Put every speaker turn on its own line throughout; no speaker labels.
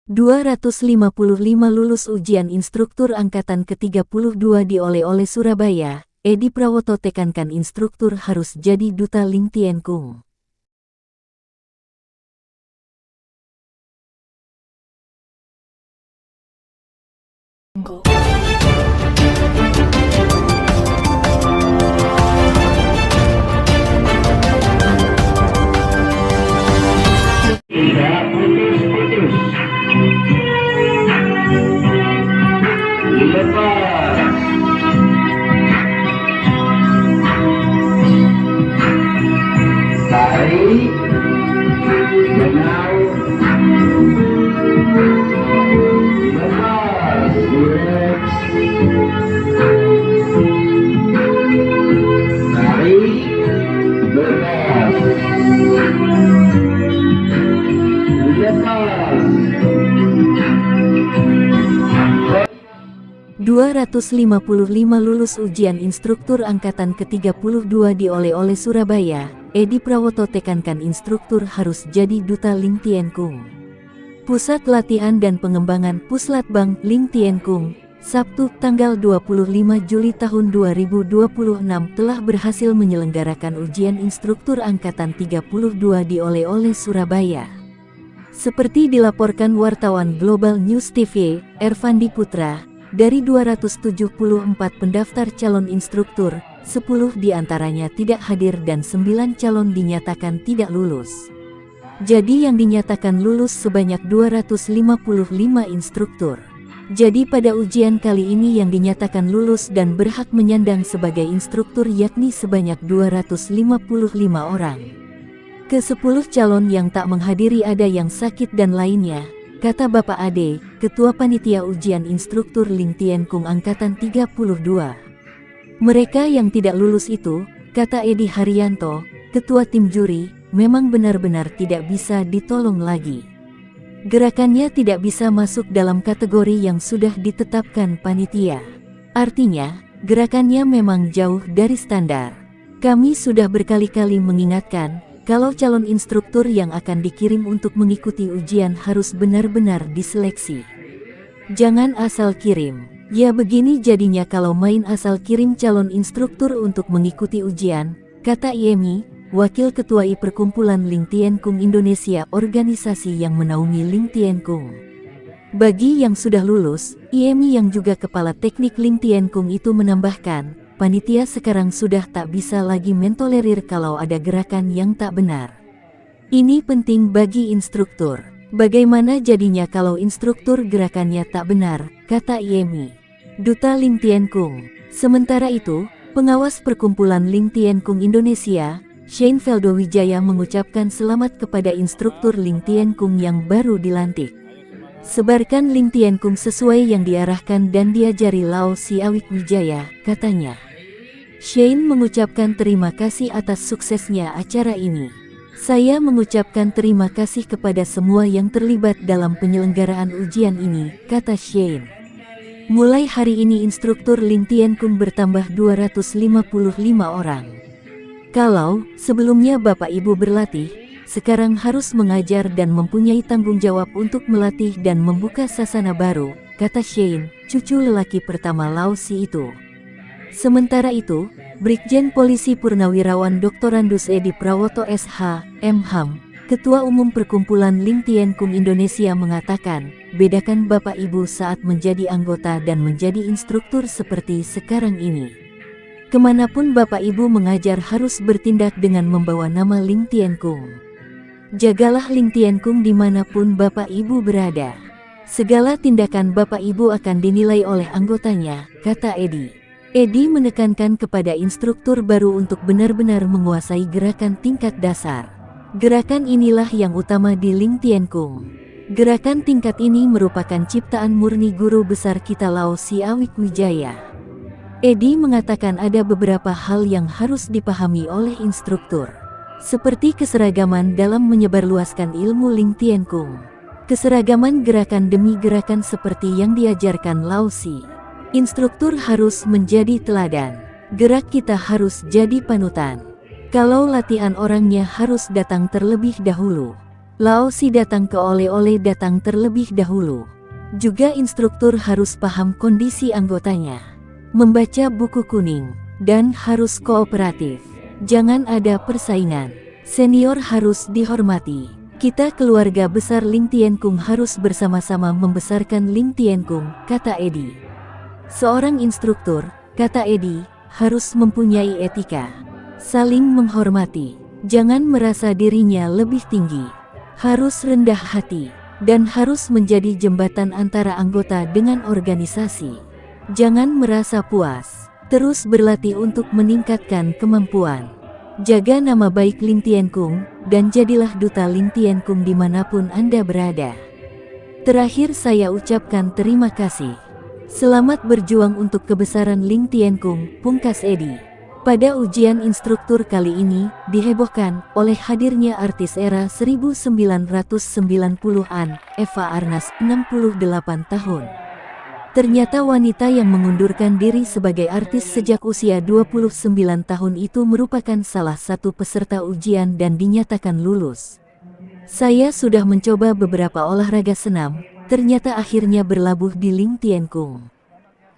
255 lulus ujian instruktur angkatan ke-32 di Oleh-oleh Surabaya. Edi Prawoto tekankan instruktur harus jadi duta Ling Tien Kung.
Tidak putus-putus. Lepas. Tarik. Benau. Lepas. Relax. Tarik. Lepas.
255 lulus ujian instruktur angkatan ke-32 di Oleh-oleh Surabaya. Edi Prawoto tekankan instruktur harus jadi duta Ling Tien Kung. Pusat Latihan dan Pengembangan Puslatbang Ling Tien Kung, Sabtu tanggal 25 Juli tahun 2026 telah berhasil menyelenggarakan ujian instruktur angkatan 32 di Oleh-oleh Surabaya. Seperti dilaporkan wartawan Global News TV, Ervandi Putra, dari 274 pendaftar calon instruktur, 10 diantaranya tidak hadir dan 9 calon dinyatakan tidak lulus. Jadi yang dinyatakan lulus sebanyak 255 instruktur. Jadi pada ujian kali ini yang dinyatakan lulus dan berhak menyandang sebagai instruktur yakni sebanyak 255 orang. Ke-10 calon yang tak menghadiri ada yang sakit dan lainnya, kata Bapak Ade, Ketua Panitia Ujian Instruktur Ling Tien Kung Angkatan 32. Mereka yang tidak lulus itu, kata Edi Haryanto, Ketua Tim Juri, memang benar-benar tidak bisa ditolong lagi. Gerakannya tidak bisa masuk dalam kategori yang sudah ditetapkan panitia. Artinya, gerakannya memang jauh dari standar. Kami sudah berkali-kali mengingatkan, kalau calon instruktur yang akan dikirim untuk mengikuti ujian harus benar-benar diseleksi. Jangan asal kirim. Ya begini jadinya kalau main asal kirim calon instruktur untuk mengikuti ujian, kata IMI, Wakil Ketua Perkumpulan Ling Tien Kung Indonesia, organisasi yang menaungi Ling Tien Kung. Bagi yang sudah lulus, IMI yang juga Kepala Teknik Ling Tien Kung itu menambahkan, panitia sekarang sudah tak bisa lagi mentolerir kalau ada gerakan yang tak benar. Ini penting bagi instruktur. Bagaimana jadinya kalau instruktur gerakannya tak benar, kata IMI. Duta Ling Tien Kung. Sementara itu, pengawas Perkumpulan Ling Tien Kung Indonesia, Shane Feldowijaya mengucapkan selamat kepada instruktur Ling Tien Kung yang baru dilantik. Sebarkan Ling Tien Kung sesuai yang diarahkan dan diajari Lao Si Awik Wijaya, katanya. Shane mengucapkan terima kasih atas suksesnya acara ini. Saya mengucapkan terima kasih kepada semua yang terlibat dalam penyelenggaraan ujian ini, kata Shane. Mulai hari ini instruktur Ling Tien Kung bertambah 255 orang. Kalau sebelumnya Bapak Ibu berlatih, sekarang harus mengajar dan mempunyai tanggung jawab untuk melatih dan membuka sasana baru, kata Shane, cucu lelaki pertama Lao Si itu. Sementara itu, Brigjen Polisi Purnawirawan Dr. Andus Edi Prawoto SH, MHAM, Ketua Umum Perkumpulan Ling Tien Kung Indonesia mengatakan, bedakan Bapak Ibu saat menjadi anggota dan menjadi instruktur seperti sekarang ini. Kemanapun Bapak Ibu mengajar harus bertindak dengan membawa nama Ling Tien Kung. Jagalah Ling Tien Kung dimanapun Bapak Ibu berada. Segala tindakan Bapak Ibu akan dinilai oleh anggotanya, kata Edi. Edi menekankan kepada instruktur baru untuk benar-benar menguasai gerakan tingkat dasar. Gerakan inilah yang utama di Ling Tien Kung. Gerakan tingkat ini merupakan ciptaan murni guru besar kita Lao Si Awik Wijaya. Edi mengatakan ada beberapa hal yang harus dipahami oleh instruktur. Seperti keseragaman dalam menyebarluaskan ilmu Ling Tien Kung. Keseragaman gerakan demi gerakan seperti yang diajarkan Lao Si. Instruktur harus menjadi teladan. Gerak kita harus jadi panutan. Kalau latihan orangnya harus datang terlebih dahulu. Laosi datang ke oleh-oleh datang terlebih dahulu. Juga instruktur harus paham kondisi anggotanya. Membaca buku kuning. Dan harus kooperatif. Jangan ada persaingan. Senior harus dihormati. Kita keluarga besar Ling Tienkung harus bersama-sama membesarkan Ling Tienkung, kata Edi. Seorang instruktur, kata Edi, harus mempunyai etika. Saling menghormati. Jangan merasa dirinya lebih tinggi. Harus rendah hati. Dan harus menjadi jembatan antara anggota dengan organisasi. Jangan merasa puas. Terus berlatih untuk meningkatkan kemampuan. Jaga nama baik Ling Tienkung, dan jadilah duta Ling Tienkung dimanapun Anda berada. Terakhir saya ucapkan terima kasih. Selamat berjuang untuk kebesaran Ling Tienkung, pungkas Edi. Pada ujian instruktur kali ini, dihebohkan oleh hadirnya artis era 1990-an, Eva Arnaz, 68 tahun. Ternyata wanita yang mengundurkan diri sebagai artis sejak usia 29 tahun itu merupakan salah satu peserta ujian dan dinyatakan lulus. Saya sudah mencoba beberapa olahraga senam, ternyata akhirnya berlabuh di Ling Tienkung.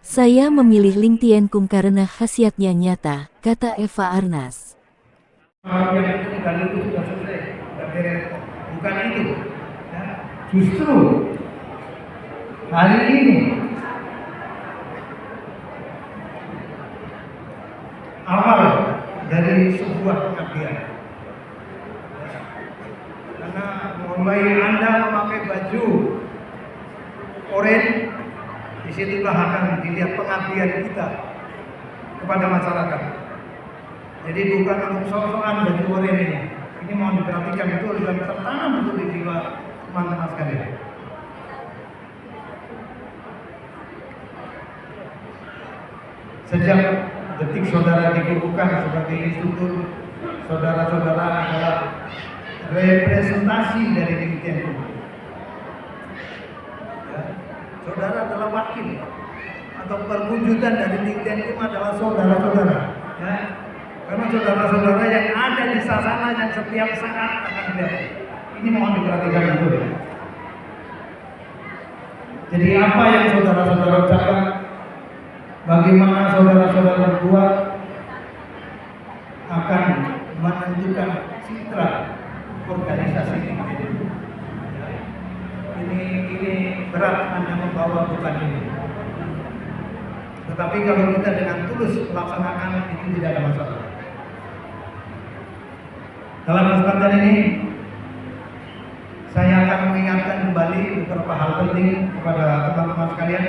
Saya memilih Ling Tienkung karena khasiatnya nyata, kata Eva Arnaz.
Bukan itu. Justru hari ini awal dari sebuah pengabdian. Karena mulai Anda memakai baju oranye, disitulah akan dilihat pengabdian kita kepada masyarakat. Jadi bukan untuk sok-sokan baju oranye ini. Ini mohon diperhatikan betul dan tertanam betul di jiwa teman-teman sekalian. Sejak detik saudara dikukuhkan sebagai instruktur, saudara-saudara adalah representasi dari Ling Tienkung. Ya, saudara adalah wakil atau perwujudan dari Ling Tienkung adalah saudara-saudara. Ya, karena saudara-saudara yang ada di sasana yang setiap saat akan melihat. Ini mohon diperhatikan betul. Jadi apa yang saudara-saudara ucapkan, bagaimana saudara-saudara buat akan menentukan citra organisasi ini. Ini berat Anda membawa beban ini. Tetapi kalau kita dengan tulus melaksanakan itu tidak ada masalah. Dalam kesempatan ini saya akan mengingatkan kembali beberapa hal penting kepada teman-teman sekalian.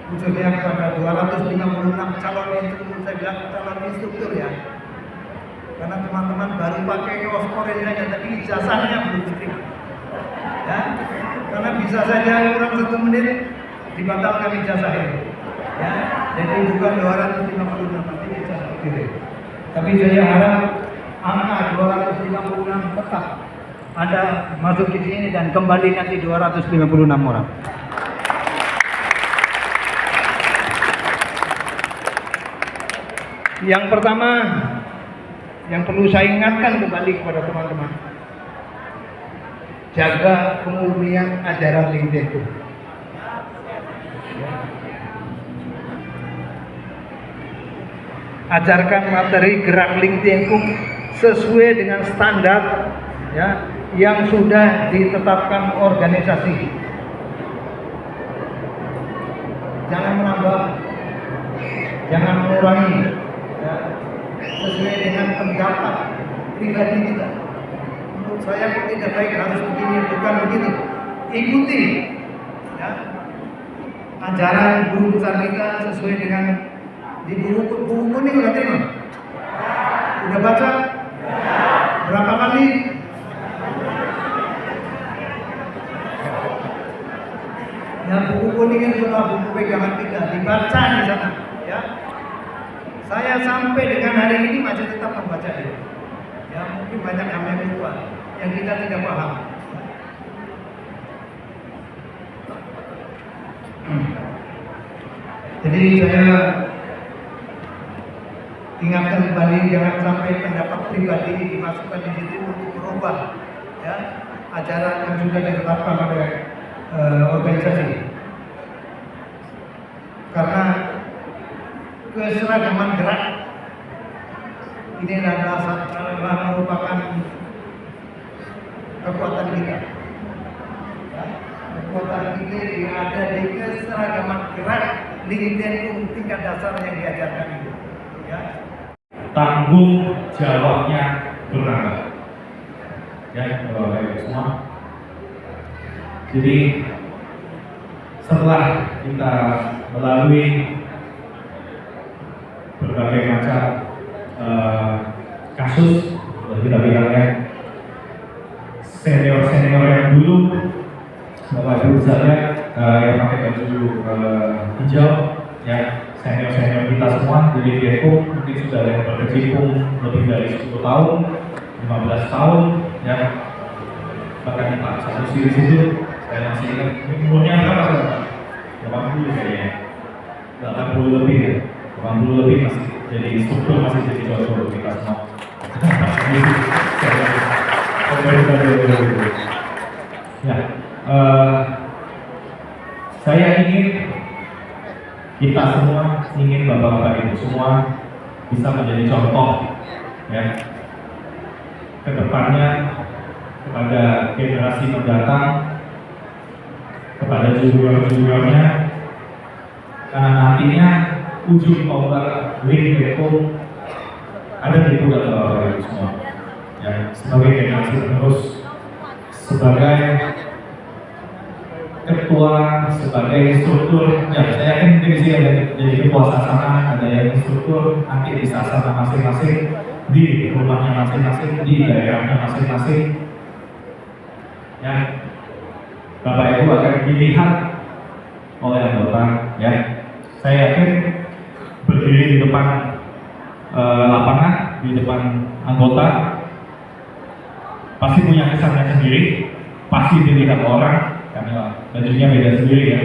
Khususnya kepada 256 calon instruktur, saya bilang calon instruktur ya, karena teman-teman baru pakai kaos oranye saja, tapi ijazahnya belum diterima ya, karena bisa saja kurang 1 menit dibatalkan ijazahnya ya, jadi bukan 256 nanti ijazah dikirim. Tapi saya harap angka 256 tetap ada masuk di sini dan kembali nanti 256 orang. Yang pertama, yang perlu saya ingatkan kembali kepada teman-teman, jaga kemurnian ajaran Ling Tienkung. Ajarkan materi gerak Ling Tienkung sesuai dengan standar ya, yang sudah ditetapkan organisasi. Jangan menambah, jangan mengurangi. Ya, sesuai dengan pendapat pribadi kita. Menurut saya tidak baik harus begini, bukan begitu. Ikuti ya, ajaran guru besar kita sesuai dengan di buku kuning. Udah terima? Udah baca? Berapa kali? Ya, buku kuning itu adalah buku pegangan kita, dibaca di sana ya. Saya sampai dengan hari ini masih tetap membaca itu. Ya, mungkin banyak hal yang lupa, yang kita tidak paham. Jadi saya ingatkan kembali jangan sampai pendapat pribadi dimasukkan di situ untuk merubah ya ajaran yang sudah ditetapkan oleh organisasi. Karena keseragaman gerak ini adalah merupakan kekuatan kita. Ya, kekuatan kita ada di keseragaman gerak LinkedIn tingkat dasar yang diajarkan itu. Ya.
Tanggung jawabnya berat. Ya, Bapak Ibu semua. Jadi setelah kita melalui berbagai macam kasus, kita bilangnya senior yang dulu, Bapak Ibu bisa lihat yang pakai baju hijau, ya senior kita semua di Deku mungkin sudah ada yang berkecimpung lebih dari 10 tahun, 15 tahun, ya bahkan di Pak satu di situ saya masih ingat umurnya berapa? 80 kayaknya, 80 lebih ya, 80 lebih masih jadi instruktur, masih jadi contoh kita semua. Ya, saya ingin kita semua ingin bapak-bapak ibu semua bisa menjadi contoh ya ke depannya kepada generasi mendatang, kepada junior-juniornya, karena nantinya ujung tombak LinkedIn ada di dalam bapak ibu semua ya, sebagai generasi penerus, sebagai ketua, sebagai instruktur, ya saya yakin di sini ada jadi ketua sasana, ada yang instruktur, nanti di sasana masing-masing, di rumahnya masing-masing, di daerahnya masing-masing. Ya, Bapak Ibu akan dilihat oleh anggota. Ya, saya yakin berdiri di depan lapangan, di depan anggota, pasti punya kesannya sendiri, pasti dilihat orang. Karena bajunya beda sendiri ya,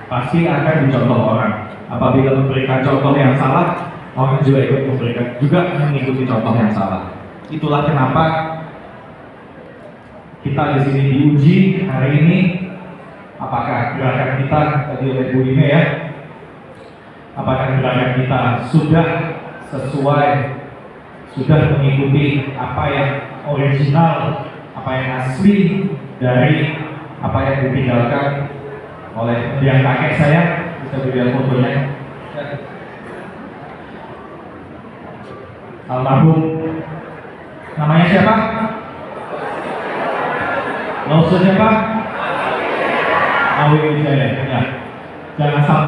pasti akan dicontoh orang. Apabila memberikan contoh yang salah, orang juga ikut memberikan juga mengikuti contoh yang salah. Itulah kenapa kita di sini diuji hari ini. Apakah gerakan kita tadi oleh Bu Ime ya? Apakah gerakan kita sudah sesuai, sudah mengikuti apa yang original, apa yang asli dari apa yang ditinggalkan oleh yang kakek saya. Bisa dilihat fotonya, almarhum namanya siapa? Maksudnya siapa? Awi Wijaya. Ya, jangan sampai